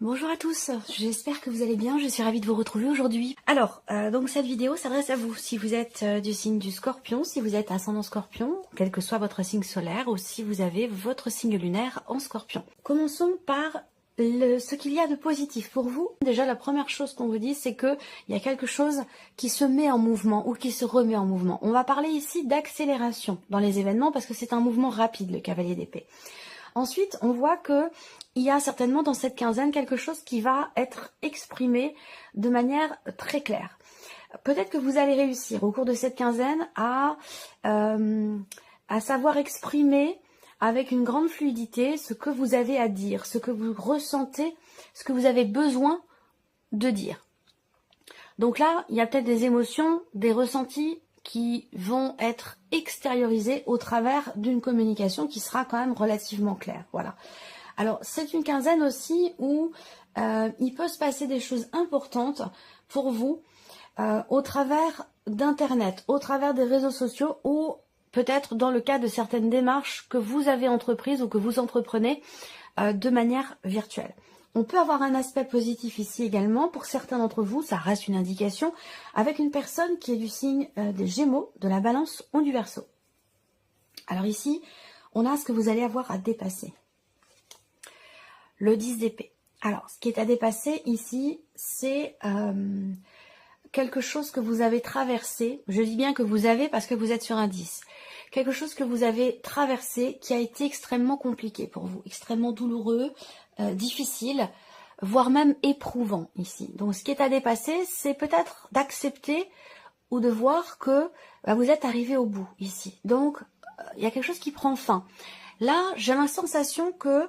Bonjour à tous, j'espère que vous allez bien, je suis ravie de vous retrouver aujourd'hui. Alors, donc cette vidéo s'adresse à vous, si vous êtes du signe du Scorpion, si vous êtes ascendant Scorpion, quel que soit votre signe solaire, ou si vous avez votre signe lunaire en Scorpion. Commençons par ce qu'il y a de positif pour vous. Déjà, la première chose qu'on vous dit, c'est qu'il y a quelque chose qui se met en mouvement ou qui se remet en mouvement. On va parler ici d'accélération dans les événements parce que c'est un mouvement rapide, le cavalier d'épée. Ensuite, on voit que il y a certainement dans cette quinzaine quelque chose qui va être exprimé de manière très claire. Peut-être que vous allez réussir au cours de cette quinzaine à savoir exprimer avec une grande fluidité ce que vous avez à dire, ce que vous ressentez, ce que vous avez besoin de dire. Donc là, il y a peut-être des émotions, des ressentis qui vont être extériorisés au travers d'une communication qui sera quand même relativement claire. Voilà. Alors, c'est une quinzaine aussi où il peut se passer des choses importantes pour vous au travers d'Internet, au travers des réseaux sociaux ou peut-être dans le cas de certaines démarches que vous avez entreprises ou que vous entreprenez de manière virtuelle. On peut avoir un aspect positif ici également. Pour certains d'entre vous, ça reste une indication avec une personne qui est du signe des Gémeaux, de la Balance ou du Verseau. Alors ici, on a ce que vous allez avoir à dépasser. Le 10 d'épée. Alors, ce qui est à dépasser ici, c'est quelque chose que vous avez traversé. Je dis bien que vous avez parce que vous êtes sur un 10. Quelque chose que vous avez traversé qui a été extrêmement compliqué pour vous, extrêmement douloureux, difficile, voire même éprouvant ici. Donc, ce qui est à dépasser, c'est peut-être d'accepter ou de voir que vous êtes arrivé au bout ici. Donc, il y a quelque chose qui prend fin. Là, j'ai la sensation que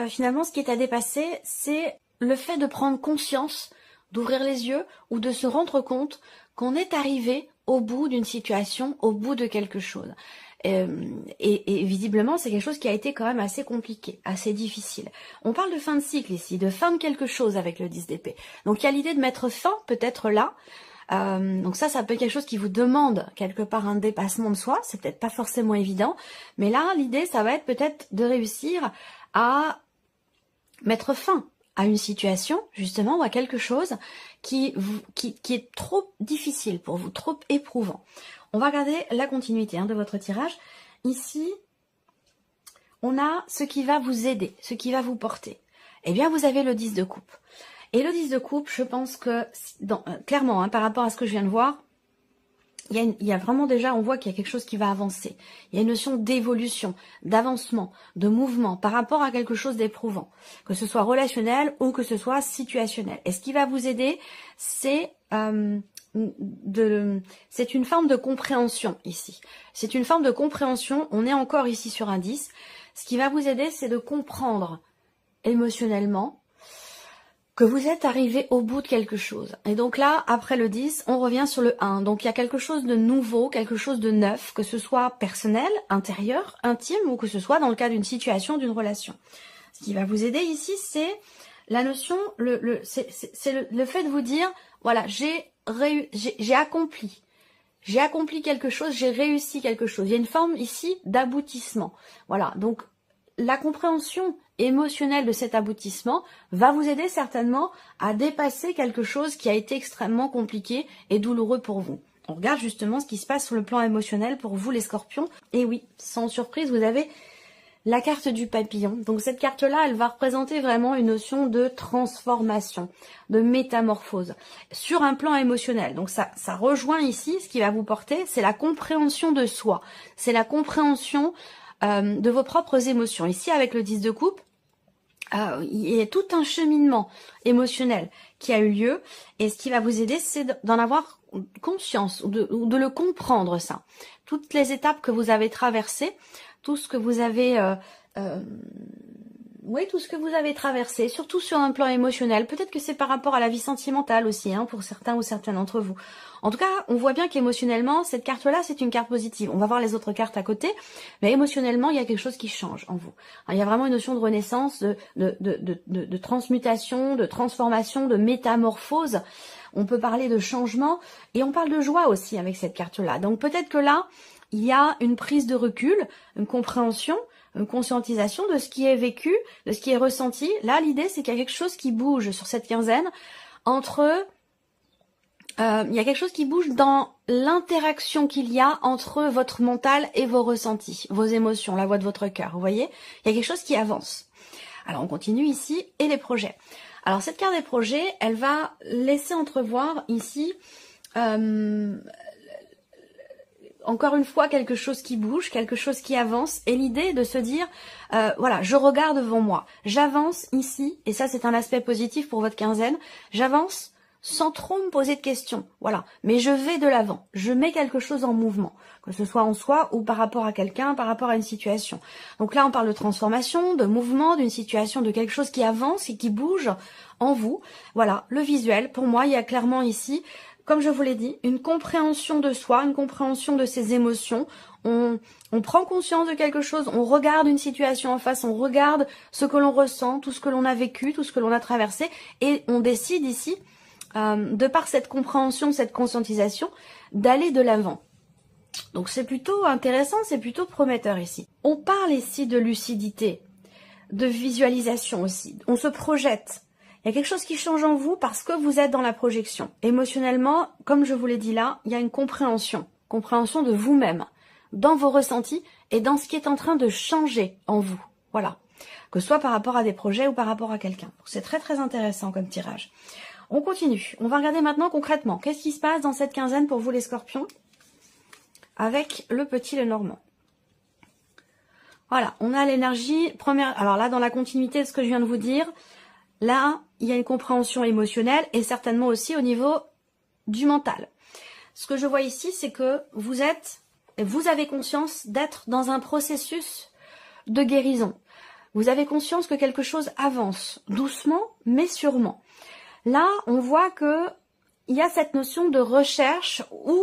finalement, ce qui est à dépasser, c'est le fait de prendre conscience, d'ouvrir les yeux ou de se rendre compte qu'on est arrivé au bout d'une situation, au bout de quelque chose. Et visiblement, c'est quelque chose qui a été quand même assez compliqué, assez difficile. On parle de fin de cycle ici, de fin de quelque chose avec le 10 d'épée. Donc il y a l'idée de mettre fin peut-être là. Donc ça peut être quelque chose qui vous demande quelque part un dépassement de soi. C'est peut-être pas forcément évident. Mais là, l'idée, ça va être peut-être de réussir à mettre fin à une situation, justement, ou à quelque chose qui est trop difficile pour vous, trop éprouvant. On va regarder la continuité de votre tirage. Ici, on a ce qui va vous aider, ce qui va vous porter. Eh bien, vous avez le 10 de coupe. Et le 10 de coupe, je pense que, clairement, par rapport à ce que je viens de voir, il y a vraiment déjà, on voit qu'il y a quelque chose qui va avancer. Il y a une notion d'évolution, d'avancement, de mouvement par rapport à quelque chose d'éprouvant. Que ce soit relationnel ou que ce soit situationnel. Et ce qui va vous aider, c'est une forme de compréhension ici. C'est une forme de compréhension. On est encore ici sur un 10. Ce qui va vous aider, c'est de comprendre émotionnellement que vous êtes arrivé au bout de quelque chose. Et donc là, après le 10, on revient sur le 1. Donc il y a quelque chose de nouveau, quelque chose de neuf, que ce soit personnel, intérieur, intime, ou que ce soit dans le cas d'une situation, d'une relation. Ce qui va vous aider ici, c'est la notion, c'est le fait de vous dire, voilà, j'ai accompli. J'ai accompli quelque chose, j'ai réussi quelque chose. Il y a une forme ici d'aboutissement. Voilà, donc la compréhension émotionnelle de cet aboutissement va vous aider certainement à dépasser quelque chose qui a été extrêmement compliqué et douloureux pour vous. On regarde justement ce qui se passe sur le plan émotionnel pour vous les scorpions. Et oui, sans surprise, vous avez la carte du papillon. Donc cette carte-là, elle va représenter vraiment une notion de transformation, de métamorphose sur un plan émotionnel. Donc ça rejoint ici, ce qui va vous porter, c'est la compréhension de soi. C'est la compréhension de vos propres émotions. Ici, avec le 10 de coupe, il y a tout un cheminement émotionnel qui a eu lieu. Et ce qui va vous aider, c'est d'en avoir conscience ou de le comprendre, ça. Toutes les étapes que vous avez traversées, tout ce que vous avez... tout ce que vous avez traversé, surtout sur un plan émotionnel. Peut-être que c'est par rapport à la vie sentimentale aussi, pour certains ou certaines d'entre vous. En tout cas, on voit bien qu'émotionnellement, cette carte-là, c'est une carte positive. On va voir les autres cartes à côté, mais émotionnellement, il y a quelque chose qui change en vous. Il y a vraiment une notion de renaissance, de transmutation, de transformation, de métamorphose. On peut parler de changement, et on parle de joie aussi avec cette carte-là. Donc peut-être que là, il y a une prise de recul, une compréhension, une conscientisation de ce qui est vécu, de ce qui est ressenti. Là, l'idée, c'est qu'il y a quelque chose qui bouge sur cette quinzaine entre... il y a quelque chose qui bouge dans l'interaction qu'il y a entre votre mental et vos ressentis, vos émotions, la voix de votre cœur, vous voyez? Il y a quelque chose qui avance. Alors, on continue ici, et les projets. Alors, cette carte des projets, elle va laisser entrevoir ici... encore une fois, quelque chose qui bouge, quelque chose qui avance, et l'idée est de se dire, voilà, je regarde devant moi, j'avance ici, et ça c'est un aspect positif pour votre quinzaine, j'avance sans trop me poser de questions, voilà, mais je vais de l'avant, je mets quelque chose en mouvement, que ce soit en soi ou par rapport à quelqu'un, par rapport à une situation. Donc là on parle de transformation, de mouvement, d'une situation, de quelque chose qui avance et qui bouge en vous. Voilà, le visuel, pour moi il y a clairement ici, comme je vous l'ai dit, une compréhension de soi, une compréhension de ses émotions. On prend conscience de quelque chose, on regarde une situation en face, on regarde ce que l'on ressent, tout ce que l'on a vécu, tout ce que l'on a traversé, et on décide ici, de par cette compréhension, cette conscientisation, d'aller de l'avant. Donc c'est plutôt intéressant, c'est plutôt prometteur ici. On parle ici de lucidité, de visualisation aussi, on se projette. Il y a quelque chose qui change en vous parce que vous êtes dans la projection. Émotionnellement, comme je vous l'ai dit là, il y a une compréhension de vous-même, dans vos ressentis et dans ce qui est en train de changer en vous. Voilà. Que ce soit par rapport à des projets ou par rapport à quelqu'un. C'est très très intéressant comme tirage. On continue. On va regarder maintenant concrètement. Qu'est-ce qui se passe dans cette quinzaine pour vous les scorpions avec le petit Lenormand. Voilà, on a l'énergie première. Alors là, dans la continuité de ce que je viens de vous dire, là, il y a une compréhension émotionnelle et certainement aussi au niveau du mental. Ce que je vois ici, c'est que vous avez conscience d'être dans un processus de guérison. Vous avez conscience que quelque chose avance, doucement, mais sûrement. Là, on voit que il y a cette notion de recherche ou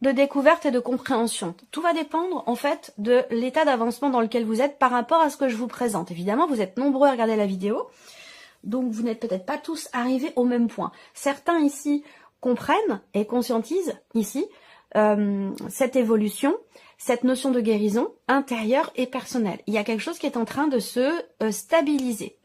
de découverte et de compréhension. Tout va dépendre, en fait, de l'état d'avancement dans lequel vous êtes par rapport à ce que je vous présente. Évidemment, vous êtes nombreux à regarder la vidéo, donc vous n'êtes peut-être pas tous arrivés au même point. Certains ici comprennent et conscientisent ici cette évolution, cette notion de guérison intérieure et personnelle. Il y a quelque chose qui est en train de se stabiliser.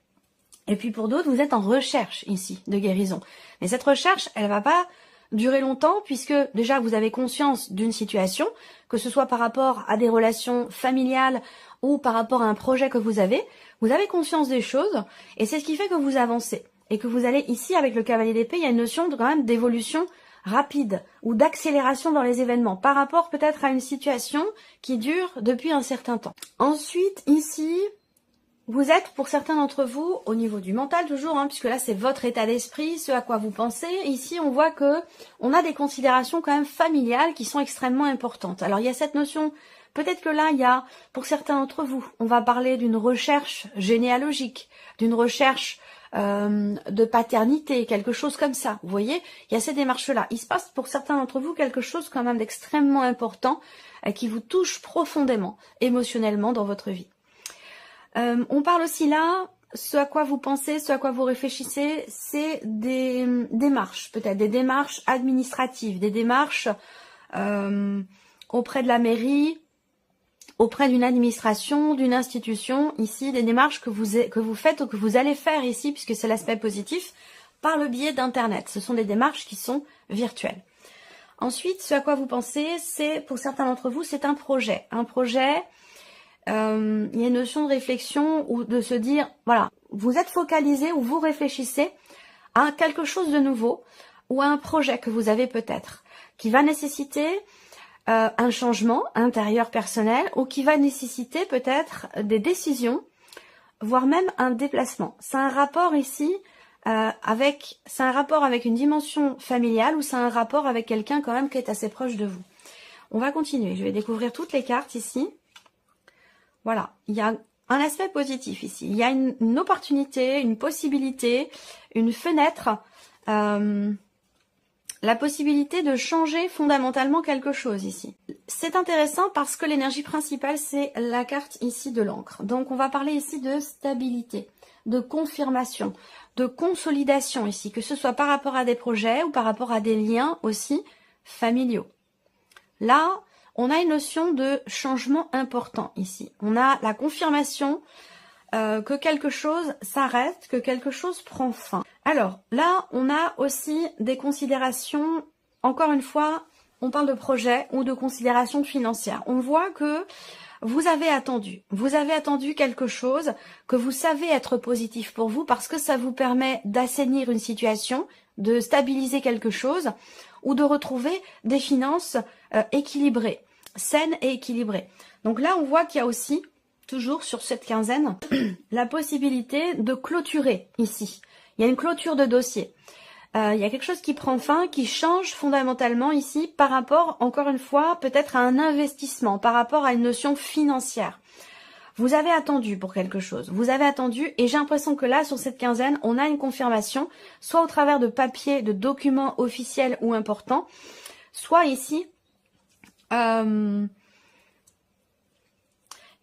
Et puis pour d'autres, vous êtes en recherche ici de guérison. Mais cette recherche, elle va pas durer longtemps puisque déjà vous avez conscience d'une situation, que ce soit par rapport à des relations familiales ou par rapport à un projet que vous avez conscience des choses et c'est ce qui fait que vous avancez. Et que vous allez ici avec le cavalier d'épée, il y a une notion de, quand même d'évolution rapide ou d'accélération dans les événements par rapport peut-être à une situation qui dure depuis un certain temps. Ensuite ici, vous êtes, pour certains d'entre vous, au niveau du mental toujours, puisque là c'est votre état d'esprit, ce à quoi vous pensez. Ici on voit que on a des considérations quand même familiales qui sont extrêmement importantes. Alors il y a cette notion, peut-être que là il y a, pour certains d'entre vous, on va parler d'une recherche généalogique, d'une recherche de paternité, quelque chose comme ça. Vous voyez, il y a ces démarches-là. Il se passe pour certains d'entre vous quelque chose quand même d'extrêmement important qui vous touche profondément, émotionnellement dans votre vie. On parle aussi là, ce à quoi vous pensez, ce à quoi vous réfléchissez, c'est des démarches, peut-être des démarches administratives, des démarches auprès de la mairie, auprès d'une administration, d'une institution, ici, des démarches que vous faites ou que vous allez faire ici, puisque c'est l'aspect positif, par le biais d'Internet. Ce sont des démarches qui sont virtuelles. Ensuite, ce à quoi vous pensez, c'est, pour certains d'entre vous, c'est un projet. Un projet... il y a une notion de réflexion ou de se dire, voilà, vous êtes focalisé ou vous réfléchissez à quelque chose de nouveau ou à un projet que vous avez peut-être, qui va nécessiter un changement intérieur personnel ou qui va nécessiter peut-être des décisions, voire même un déplacement. C'est un rapport ici c'est un rapport avec une dimension familiale ou c'est un rapport avec quelqu'un quand même qui est assez proche de vous. On va continuer, je vais découvrir toutes les cartes ici. Voilà, il y a un aspect positif ici. Il y a une opportunité, une possibilité, une fenêtre, la possibilité de changer fondamentalement quelque chose ici. C'est intéressant parce que l'énergie principale, c'est la carte ici de l'encre. Donc on va parler ici de stabilité, de confirmation, de consolidation ici, que ce soit par rapport à des projets ou par rapport à des liens aussi familiaux. Là, on a une notion de changement important ici. On a la confirmation que quelque chose s'arrête, que quelque chose prend fin. Alors là, on a aussi des considérations, encore une fois, on parle de projet ou de considérations financières. On voit que vous avez attendu quelque chose que vous savez être positif pour vous parce que ça vous permet d'assainir une situation, de stabiliser quelque chose ou de retrouver des finances équilibrées, saines et équilibrées. Donc là, on voit qu'il y a aussi, toujours sur cette quinzaine, la possibilité de clôturer ici. Il y a une clôture de dossier. Il y a quelque chose qui prend fin, qui change fondamentalement ici par rapport, encore une fois, peut-être à un investissement, par rapport à une notion financière. Vous avez attendu pour quelque chose, vous avez attendu et j'ai l'impression que là, sur cette quinzaine, on a une confirmation, soit au travers de papiers, de documents officiels ou importants, soit ici, il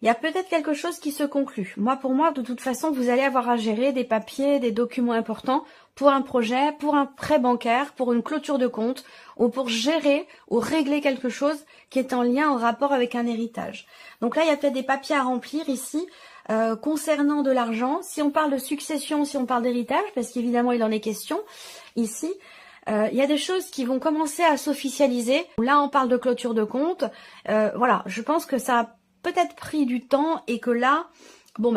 y a peut-être quelque chose qui se conclut. Pour moi, de toute façon, vous allez avoir à gérer des papiers, des documents importants pour un projet, pour un prêt bancaire, pour une clôture de compte ou pour gérer ou régler quelque chose qui est en lien, en rapport avec un héritage. Donc là, il y a peut-être des papiers à remplir ici concernant de l'argent. Si on parle de succession, si on parle d'héritage, parce qu'évidemment, il en est question ici, il y a des choses qui vont commencer à s'officialiser. Là, on parle de clôture de compte. Voilà, je pense que ça a peut-être pris du temps et que là,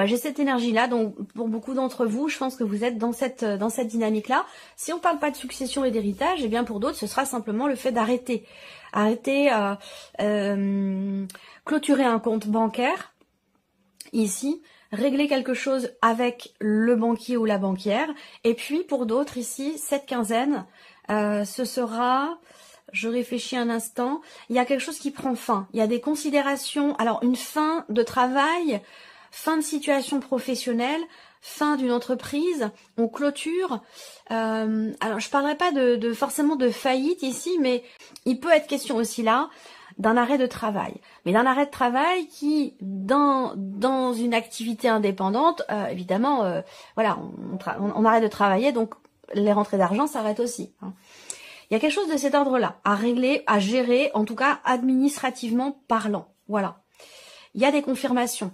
j'ai cette énergie-là. Donc, pour beaucoup d'entre vous, je pense que vous êtes dans cette dynamique-là. Si on parle pas de succession et d'héritage, eh bien pour d'autres, ce sera simplement le fait d'arrêter. Clôturer un compte bancaire, ici, régler quelque chose avec le banquier ou la banquière. Et puis, pour d'autres, ici, cette quinzaine, ce sera... Je réfléchis un instant. Il y a quelque chose qui prend fin. Il y a des considérations. Alors, une fin de travail, fin de situation professionnelle, fin d'une entreprise, on clôture. Alors, je parlerai pas forcément de faillite ici, mais il peut être question aussi là d'un arrêt de travail. Mais d'un arrêt de travail qui, dans une activité indépendante, évidemment, voilà, on arrête de travailler, donc les rentrées d'argent s'arrêtent aussi. Hein. Il y a quelque chose de cet ordre-là, à régler, à gérer, en tout cas administrativement parlant. Voilà. Il y a des confirmations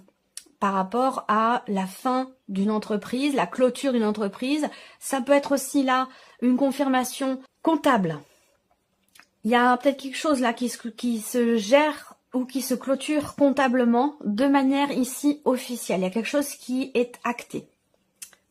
par rapport à la fin d'une entreprise, la clôture d'une entreprise. Ça peut être aussi là une confirmation comptable. Il y a peut-être quelque chose là qui se gère ou qui se clôture comptablement de manière ici officielle. Il y a quelque chose qui est acté.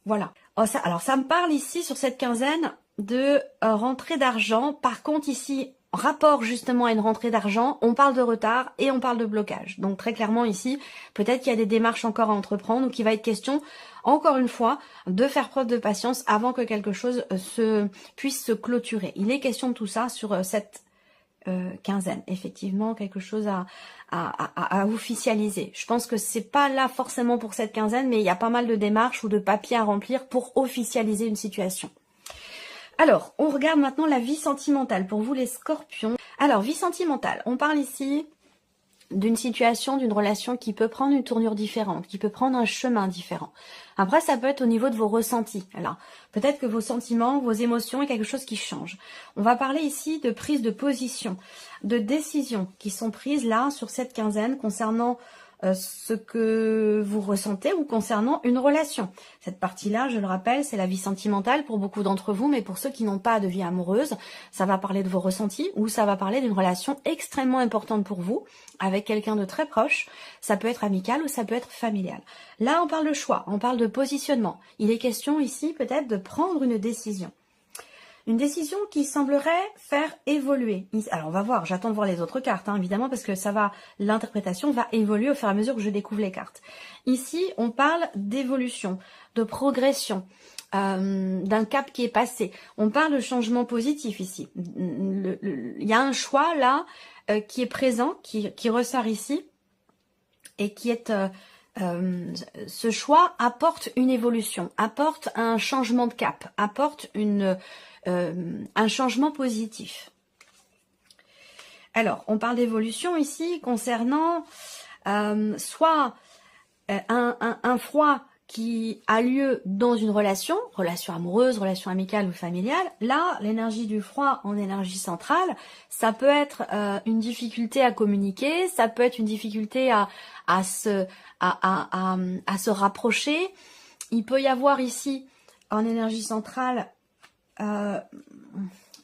Voilà. Alors ça me parle ici sur cette quinzaine de rentrée d'argent. Par contre ici, rapport justement à une rentrée d'argent, on parle de retard et on parle de blocage. Donc très clairement ici, peut-être qu'il y a des démarches encore à entreprendre ou qu'il va être question, encore une fois, de faire preuve de patience avant que quelque chose puisse se clôturer. Il est question de tout ça sur cette quinzaine. Effectivement, quelque chose à officialiser. Je pense que c'est pas là forcément pour cette quinzaine, mais il y a pas mal de démarches ou de papiers à remplir pour officialiser une situation. Alors, on regarde maintenant la vie sentimentale pour vous les scorpions. Alors, vie sentimentale, on parle ici d'une situation, d'une relation qui peut prendre une tournure différente, qui peut prendre un chemin différent. Après, ça peut être au niveau de vos ressentis. Alors, peut-être que vos sentiments, vos émotions est quelque chose qui change. On va parler ici de prise de position, de décisions qui sont prises là sur cette quinzaine concernant ce que vous ressentez ou concernant une relation. Cette partie-là, je le rappelle, c'est la vie sentimentale pour beaucoup d'entre vous, mais pour ceux qui n'ont pas de vie amoureuse, ça va parler de vos ressentis ou ça va parler d'une relation extrêmement importante pour vous, avec quelqu'un de très proche. Ça peut être amical ou ça peut être familial. Là, on parle de choix, on parle de positionnement. Il est question ici peut-être de prendre une décision. Une décision qui semblerait faire évoluer. Alors on va voir, j'attends de voir les autres cartes, hein, évidemment, parce que l'interprétation va évoluer au fur et à mesure que je découvre les cartes. Ici, on parle d'évolution, de progression, d'un cap qui est passé. On parle de changement positif ici. Il y a un choix là qui est présent, qui ressort ici, et qui est... ce choix apporte une évolution, apporte un changement de cap, apporte un changement positif. Alors, on parle d'évolution ici concernant soit un froid qui a lieu dans une relation amoureuse, relation amicale ou familiale, là, l'énergie du froid en énergie centrale, ça peut être une difficulté à communiquer, ça peut être une difficulté à se rapprocher. Il peut y avoir ici, en énergie centrale,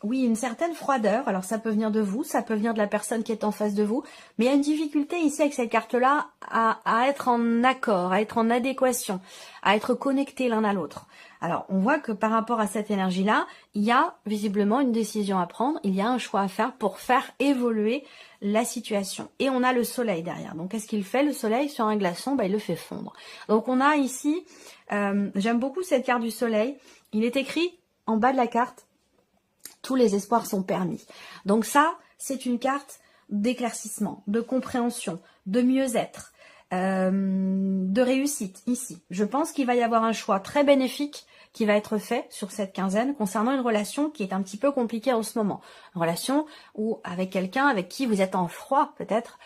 oui, une certaine froideur. Alors ça peut venir de vous, ça peut venir de la personne qui est en face de vous, mais il y a une difficulté ici avec cette carte-là à être en accord, à être en adéquation, à être connecté l'un à l'autre. Alors on voit que par rapport à cette énergie-là, il y a visiblement une décision à prendre, il y a un choix à faire pour faire évoluer la situation. Et on a le soleil derrière. Donc qu'est-ce qu'il fait le soleil sur un glaçon? Il le fait fondre. Donc on a ici, j'aime beaucoup cette carte du soleil, il est écrit en bas de la carte, tous les espoirs sont permis. Donc ça, c'est une carte d'éclaircissement, de compréhension, de mieux-être, de réussite ici. Je pense qu'il va y avoir un choix très bénéfique qui va être fait sur cette quinzaine concernant une relation qui est un petit peu compliquée en ce moment. Une relation où avec quelqu'un avec qui vous êtes en froid peut-être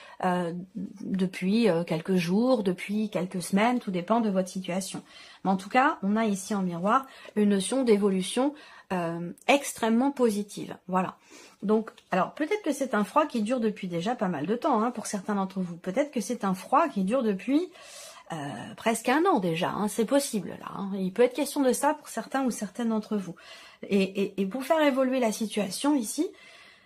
depuis quelques jours, depuis quelques semaines, tout dépend de votre situation. Mais en tout cas, on a ici en miroir une notion d'évolution extrêmement positive. Voilà. Donc, alors peut-être que c'est un froid qui dure depuis déjà pas mal de temps pour certains d'entre vous. Peut-être que c'est un froid qui dure depuis presque un an déjà. C'est possible là. Il peut être question de ça pour certains ou certaines d'entre vous. Et pour faire évoluer la situation ici,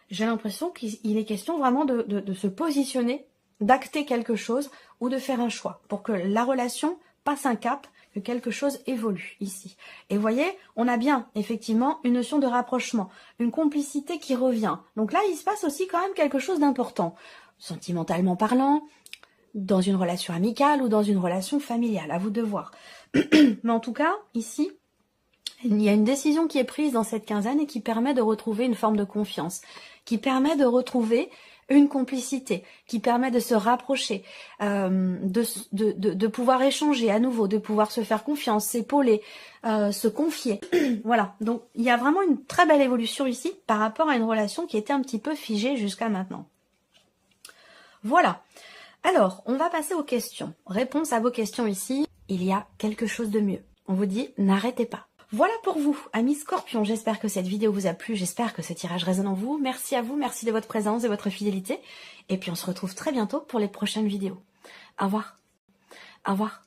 j'ai l'impression qu'il est question vraiment de se positionner, d'acter quelque chose ou de faire un choix pour que la relation passe un cap, que quelque chose évolue ici. Et vous voyez, on a bien effectivement une notion de rapprochement, une complicité qui revient. Donc là, il se passe aussi quand même quelque chose d'important, sentimentalement parlant, dans une relation amicale ou dans une relation familiale, à vous de voir. Mais en tout cas, ici, il y a une décision qui est prise dans cette quinzaine et qui permet de retrouver une forme de confiance, qui permet de retrouver une complicité, qui permet de se rapprocher, de pouvoir échanger à nouveau, de pouvoir se faire confiance, s'épauler, se confier. Voilà, donc il y a vraiment une très belle évolution ici par rapport à une relation qui était un petit peu figée jusqu'à maintenant. Voilà, alors on va passer aux questions. Réponse à vos questions ici, il y a quelque chose de mieux. On vous dit, n'arrêtez pas. Voilà pour vous, amis Scorpions. J'espère que cette vidéo vous a plu, j'espère que ce tirage résonne en vous. Merci à vous, merci de votre présence et votre fidélité. Et puis on se retrouve très bientôt pour les prochaines vidéos. Au revoir. Au revoir.